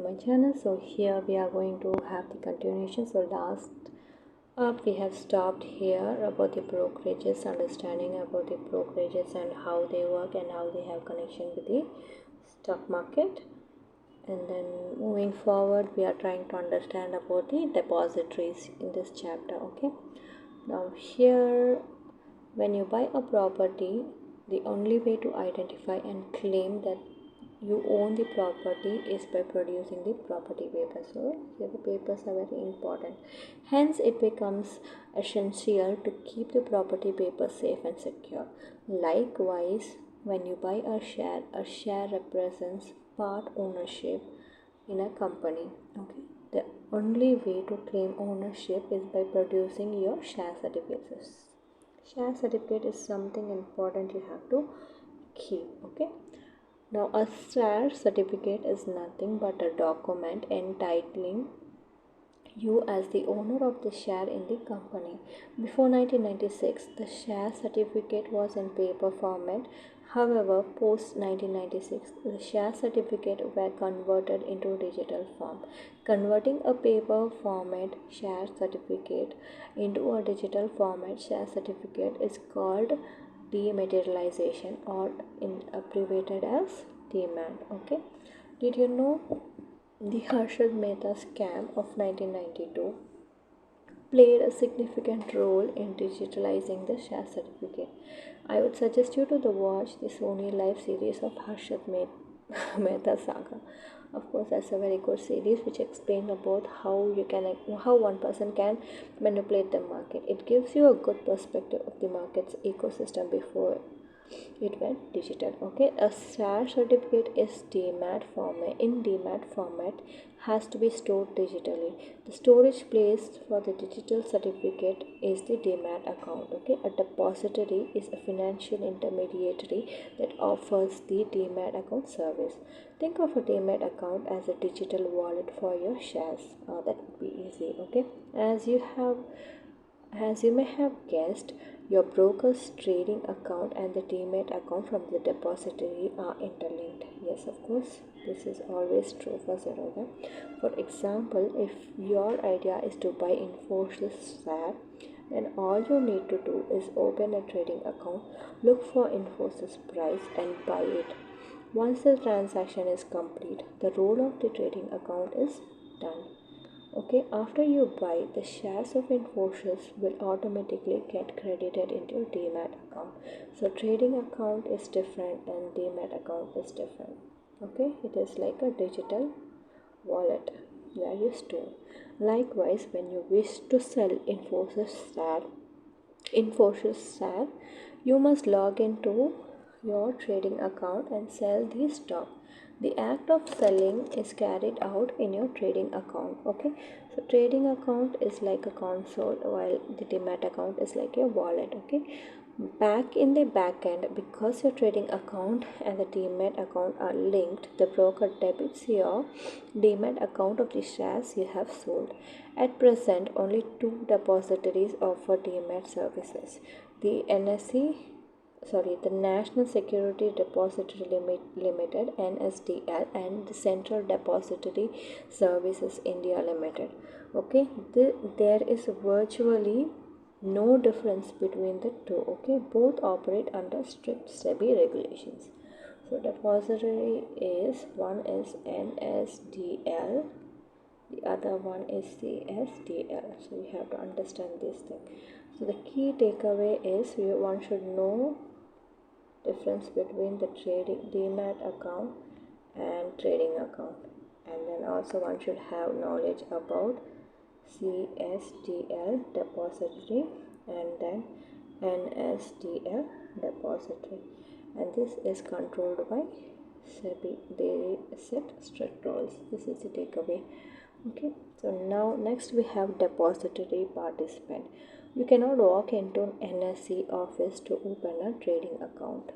my channel. So here we are going to have the continuation. So last up we have stopped here about the brokerages, understanding about the brokerages and how they work and how they have connection with the stock market. And then moving forward, we are trying to understand about the depositories in this chapter. Okay, now here, when you buy a property, the only way to identify and claim that you own the property is by producing the property papers. So here the papers are very important. Hence, it becomes essential to keep the property papers safe and secure. Likewise, when you buy a share represents part ownership in a company. Okay, the only way to claim ownership is by producing your share certificates. Share certificate is something important you have to keep. Okay, now a share certificate is nothing but a document entitling you as the owner of the share in the company. Before 1996, the share certificate was in paper format. However, post 1996, the share certificate were converted into digital form. Converting a paper format share certificate into a digital format share certificate is called dematerialization, or in abbreviated as DMAT. Okay, did you know the Harshad Mehta scam of 1992 played a significant role in digitalizing the share certificate? I would suggest you to watch the Sony Live series of Harshad Mehta saga. Of course, that's a very good series which explains about how one person can manipulate the market. It gives you a good perspective of the market's ecosystem before it went digital. Okay, a share certificate is DMAT format. In DMAT format, has to be stored digitally. The storage place for the digital certificate is the DMAT account. Okay, a depository is a financial intermediary that offers the DMAT account service. Think of a DMAT account as a digital wallet for your shares. That would be easy. Okay, as you may have guessed, your broker's trading account and the DMAT account from the depository are interlinked. Yes, of course, this is always true for Zerodha. For example, if your idea is to buy Infosys share, then all you need to do is open a trading account, look for Infosys price and buy it. Once the transaction is complete, the role of the trading account is done. Okay, after you buy, the shares of Infosys will automatically get credited into your DMAT account. So trading account is different and DMAT account is different. Okay, it is like a digital wallet where you store. Likewise, when you wish to sell Infosys share, you must log into your trading account and sell the stock. The act of selling is carried out in your trading account. Okay, so trading account is like a console while the DMAT account is like a wallet. Okay, back in the back end, because your trading account and the DMAT account are linked, the broker debits your DMAT account of the shares you have sold. At present, only two depositories offer DMAT services: the the National Security Depository Limited (NSDL) and the Central Depository Services India Limited. Okay, there is virtually no difference between the two. Okay, both operate under strict SEBI regulations. So depository is one is NSDL, the other one is CSDL. So you have to understand this thing. So the key takeaway is one should know difference between the trading DMAT account and trading account, and then also one should have knowledge about CSDL depository and then NSDL depository, and this is controlled by SEBI. They set strict rules. This is the takeaway. Okay, so now next we have depository participant. You cannot walk into an NSE office to open a trading account.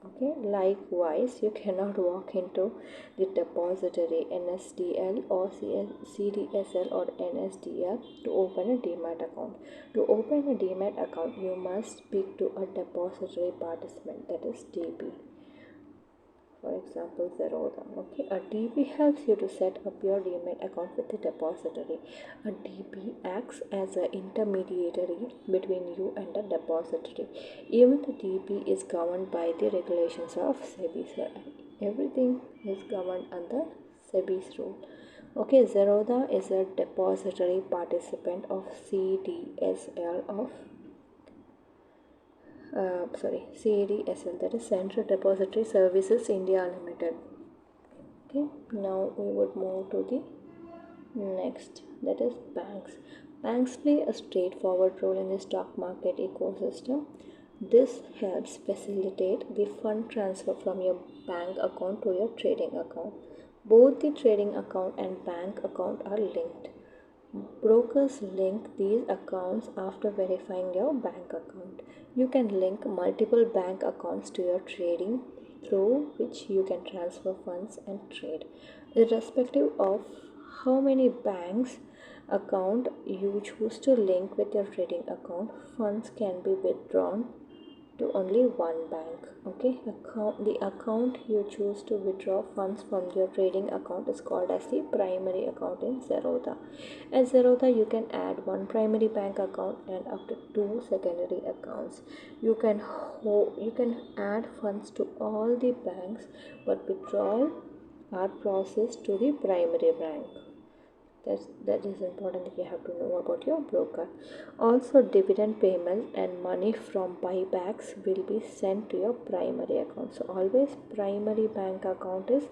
Okay, likewise, you cannot walk into the depository NSDL or CDSL or NSDL to open a DMAT account. To open a DMAT account, you must speak to a depository participant, that is DP. for example Zerodha. Okay, a DP helps you to set up your demat account with the depository. A DP acts as an intermediary between you and the depository. Even the DP is governed by the regulations of SEBI. So everything is governed under SEBI's rule. Okay, Zerodha is a depository participant of CDSL of CDSL, that is Central Depository Services India Limited. Okay, now we would move to the next, that is banks. Banks play a straightforward role in the stock market ecosystem. This helps facilitate the fund transfer from your bank account to your trading account. Both the trading account and bank account are linked. Brokers link these accounts after verifying your bank account. You can link multiple bank accounts to your trading, through which you can transfer funds and trade. Irrespective of how many banks account you choose to link with your trading account, funds can be withdrawn to only one bank. Okay, the account you choose to withdraw funds from your trading account is called as the primary account in Zerodha. At Zerodha, you can add one primary bank account and up to two secondary accounts. You can add funds to all the banks, but withdrawal are processed to the primary bank. That is important that you have to know about your broker. Also, dividend payments and money from buybacks will be sent to your primary account. So always primary bank account is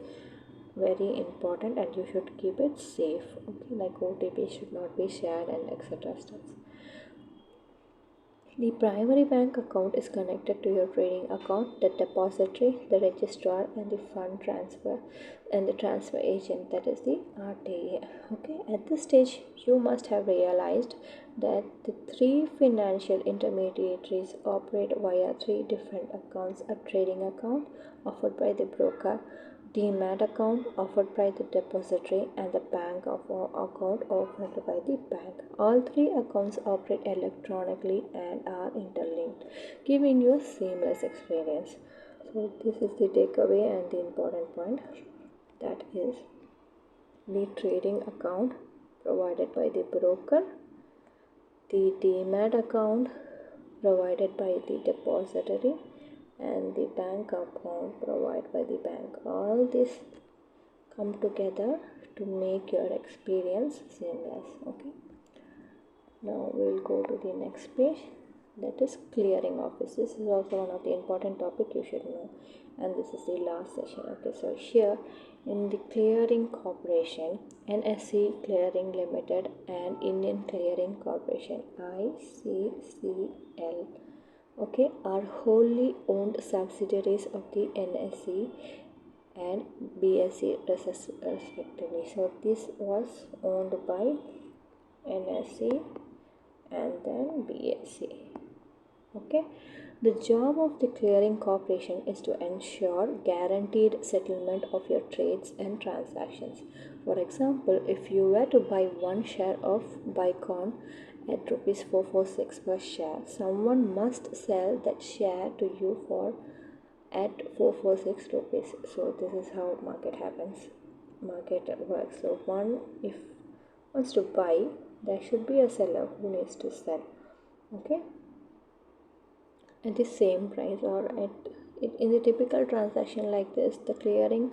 very important and you should keep it safe. Okay, like OTP should not be shared and etc. stuff. The primary bank account is connected to your trading account, the depository, the registrar, and the fund transfer and the transfer agent, that is the RTA. Okay, at this stage, you must have realized that the three financial intermediaries operate via three different accounts: a trading account offered by the broker, demat account offered by the depository, and the bank account offered by the bank. All three accounts operate electronically and are interlinked, giving you a seamless experience. So this is the takeaway and the important point, that is the trading account provided by the broker, the demat account provided by the depository, and the bank account provided by the bank. All this come together to make your experience seamless. Okay, now we'll go to the next page, that is clearing office. This is also one of the important topic you should know, and this is the last session. Okay, so here in the clearing corporation, NSE Clearing Limited and Indian Clearing Corporation, ICCL, okay, are wholly owned subsidiaries of the NSE and BSE respectively. So this was owned by NSE and then BSE. Okay, the job of the clearing corporation is to ensure guaranteed settlement of your trades and transactions. For example, if you were to buy one share of Bicon at rupees 446 per share, someone must sell that share to you for at 446 rupees. So this is how market works. So if wants to buy, there should be a seller who needs to sell. Okay, at the same price or in the typical transaction like this, the clearing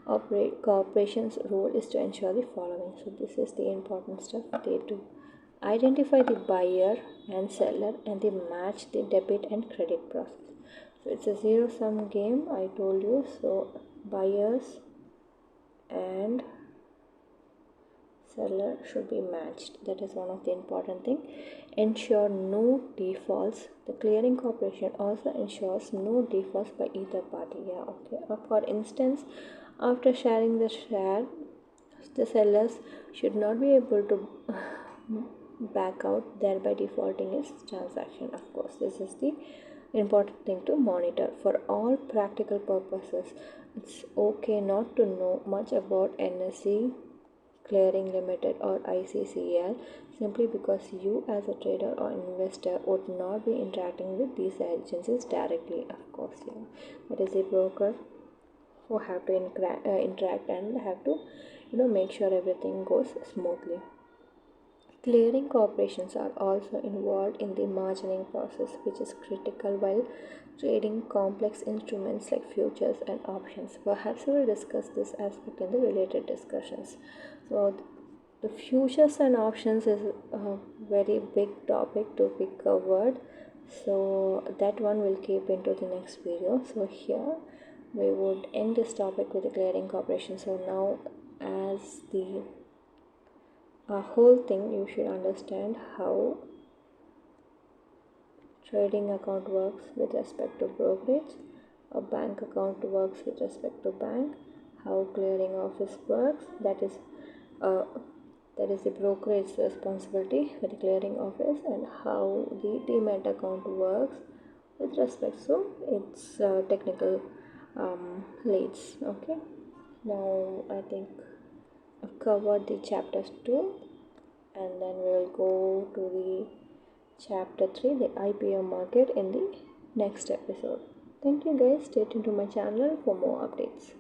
corporation's role is to ensure the following. So this is the important stuff they do: identify the buyer and seller, and they match the debit and credit process. So it's a zero-sum game, I told you. So buyers and seller should be matched. That is one of the important thing. Ensure no defaults. The clearing corporation also ensures no defaults by either party. Yeah, okay. For instance, after sharing the share, the sellers should not be able to back out, thereby defaulting its transaction. Of course, this is the important thing to monitor. For all practical purposes, it's okay not to know much about NSE Clearing Limited or ICCL, simply because you as a trader or investor would not be interacting with these agencies directly. Of course, yeah, that is a broker who have to interact and have to make sure everything goes smoothly. Clearing corporations are also involved in the margining process, which is critical while trading complex instruments like futures and options. Perhaps we will discuss this aspect in the related discussions. So, the futures and options is a very big topic to be covered. So, that one will keep into the next video. So, here we would end this topic with the clearing corporation. So, now, as the whole thing, you should understand how trading account works with respect to brokerage, a bank account works with respect to bank, how clearing office works, uh, that is the brokerage responsibility for the clearing office, and how the demat account works with respect. So it's technical leads. Okay, now I think I've covered the chapters 2, and then we will go to the chapter 3, the IPO market, in the next episode. Thank you guys. Stay tuned to my channel for more updates.